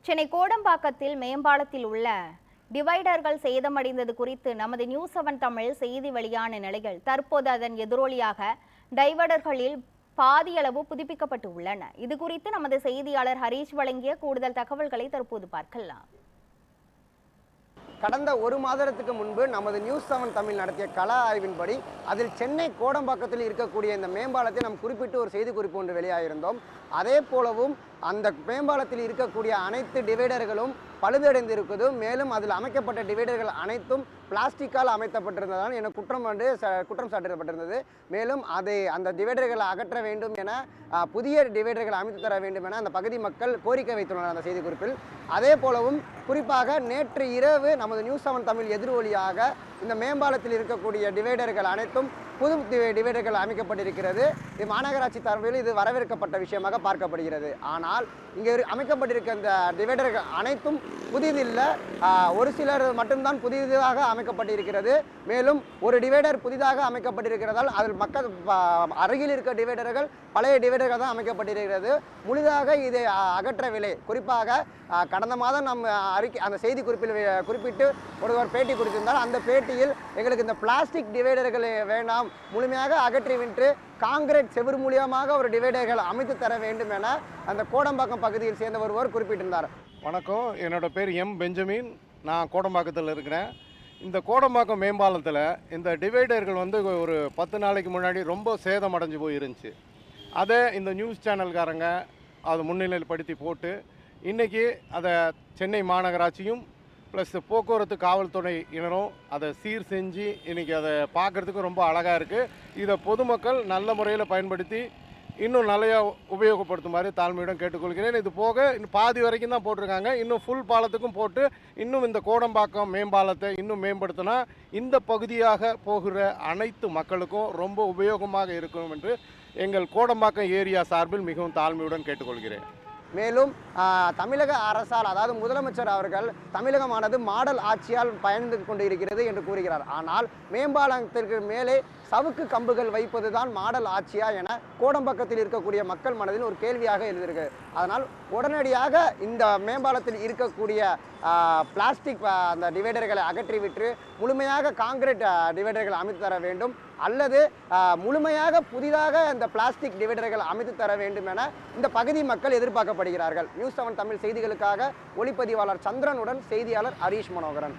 சென்னை கோடம்பாக்கத்தில் மேம்பாலத்தில் உள்ள டிவைடர்கள் சேதமடைந்தது குறித்து நமது நியூஸ் 7 தமிழ் செய்தி வெளியான நிலையில் தற்போது அதன் எதிரொலியாக டைவர்டர்களில் பாதியளவு புதுப்பிக்கப்பட்டு உள்ளன. இது குறித்து நமது செய்தியாளர் ஹரீஷ் வழங்கிய கூடுதல் தகவல்களை தற்போது பார்க்கலாம். கடந்த ஒரு மாதத்துக்கு முன்பு நமது நியூஸ் 7 தமிழ் நடத்திய கள ஆய்வின்படி அதில் சென்னை கோடம்பாக்கத்தில் இருக்கக்கூடிய இந்த மேம்பாலத்தை நாம் குறிப்பிட்டு ஒரு செய்தி குறிப்பு ஒன்று வெளியாகியிருந்தோம். அதே போலவும் அந்த மேம்பாலத்தில் இருக்கக்கூடிய அனைத்து டிவைடர்களும் பழுதடைந்து இருக்குது. மேலும் அதில் அமைக்கப்பட்ட டிவைடர்கள் அனைத்தும் பிளாஸ்டிக்கால் அமைக்கப்பட்டிருந்ததால் என குற்றம் சாட்டப்பட்டிருந்தது. மேலும் அந்த டிவைடர்களை அகற்ற வேண்டும் என புதிய டிவைடர்கள் அமைத்து தர வேண்டும் என அந்த பகுதி மக்கள் கோரிக்கை வைத்துள்ளனர் அந்த செய்தி குறிப்பில். அதே போலவும் குறிப்பாக நேற்று இரவு நமது நியூஸ் 7 தமிழ் எதிரொலியாக இந்த மேம்பாலத்தில் இருக்கக்கூடிய டிவைடர்கள் அனைத்தும் புது டிவைடர்கள் அமைக்கப்பட்டிருக்கிறது. இது மாநகராட்சி தரப்பில் இது வரவேற்கப்பட்ட விஷயமாக பார்க்கப்படுகிறது. ஆனால் இங்கே அமைக்கப்பட்டிருக்க இந்த டிவைடர்கள் அனைத்தும் புதிதில்லை, ஒரு சிலர் மட்டும்தான் புதிதாக அமைக்கப்பட்டிருக்கிறது. மேலும் ஒரு டிவைடர் புதிதாக அமைக்கப்பட்டிருக்கிறதால் அதில் மக்கள் அருகில் இருக்க டிவைடர்கள் பழைய டிவைடர்கள் தான் அமைக்கப்பட்டிருக்கிறது. முழுதாக இதை அகற்றவில்லை. குறிப்பாக கடந்த மாதம் அந்த செய்தி குறிப்பிட்டு ஒருவர் பேட்டி கொடுத்திருந்தால் அந்த பேட்டியில் எங்களுக்கு இந்த பிளாஸ்டிக் டிவைடர்கள் வேண்டாம், முழுமையாக அகற்றிவிட்டு காங்கிரீட் செவுறு மூலியமாக ஒரு டிவைடர்கள் அமைத்து தர வேண்டும் என அந்த கோடம்பாக்கம் பகுதியில் சேர்ந்த ஒருவர் குறிப்பிட்டிருந்தார். வணக்கம், என்னோட பேர் எம் பெஞ்சமின். நான் கோடம்பாக்கத்தில் இருக்கிறேன். இந்த கோடம்பாக்கம் மேம்பாலத்தில் இந்த டிவைடர்கள் ஒரு 10 நாளைக்கு முன்னாடி ரொம்ப சேதமடைஞ்சு போயிருந்துச்சு. அதை இந்த நியூஸ் சேனல்காரங்க அதை முன்னிலைப்படுத்தி போட்டு இன்றைக்கி அதை சென்னை மாநகராட்சியும் ப்ளஸ் போக்குவரத்து காவல்துறையினரும் அதை சீர் செஞ்சு இன்றைக்கி அதை பார்க்குறதுக்கு ரொம்ப அழகாக இருக்குது. இதை பொதுமக்கள் நல்ல முறையில் பயன்படுத்தி இன்னும் நிறையா உபயோகப்படுத்துமாறு தாழ்மையுடன் கேட்டுக்கொள்கிறேன். இது போக இன்னும் பாதி வரைக்கும் தான் போட்டிருக்காங்க. இன்னும் ஃபுல் பாலத்துக்கும் போட்டு இன்னும் இந்த கோடம்பாக்கம் மேம்பாலத்தை இன்னும் மேம்படுத்தினா இந்த பகுதியாக போகிற அனைத்து மக்களுக்கும் ரொம்ப உபயோகமாக இருக்கும் என்று எங்கள் கோடம்பாக்கம் ஏரியா சார்பில் மிகவும் தாழ்மையுடன் கேட்டுக்கொள்கிறேன். மேலும் தமிழக அரசால், அதாவது முதலமைச்சர் அவர்கள் தமிழகமானது மாடல் ஆட்சியால் பயந்து கொண்டு இருக்கிறது என்று கூறுகிறார். ஆனால் மேம்பாலத்திற்கு மேலே சவுக்கு கம்புகள் வைப்பது தான் மாடல் ஆட்சியா என கோடம்பாக்கத்தில் இருக்கக்கூடிய மக்கள் மனதில் ஒரு கேள்வியாக எழுதியிருக்கு. அதனால் உடனடியாக இந்த மேம்பாலத்தில் இருக்கக்கூடிய பிளாஸ்டிக் அந்த டிவைடர்களை அகற்றிவிட்டு முழுமையாக காங்கிரீட் டிவைடர்கள் அமைத்து தர வேண்டும், அல்லது முழுமையாக புதிதாக இந்த பிளாஸ்டிக் டிவைடர்கள் அமைத்து தர வேண்டும் என இந்த பகுதி மக்கள் எதிர்பார்க்கப்படுகிறார்கள். நியூஸ் 7 தமிழ் செய்திகளுக்காக ஒளிப்பதிவாளர் சந்திரனுடன் செய்தியாளர் ஹரீஷ் மனோகரன்.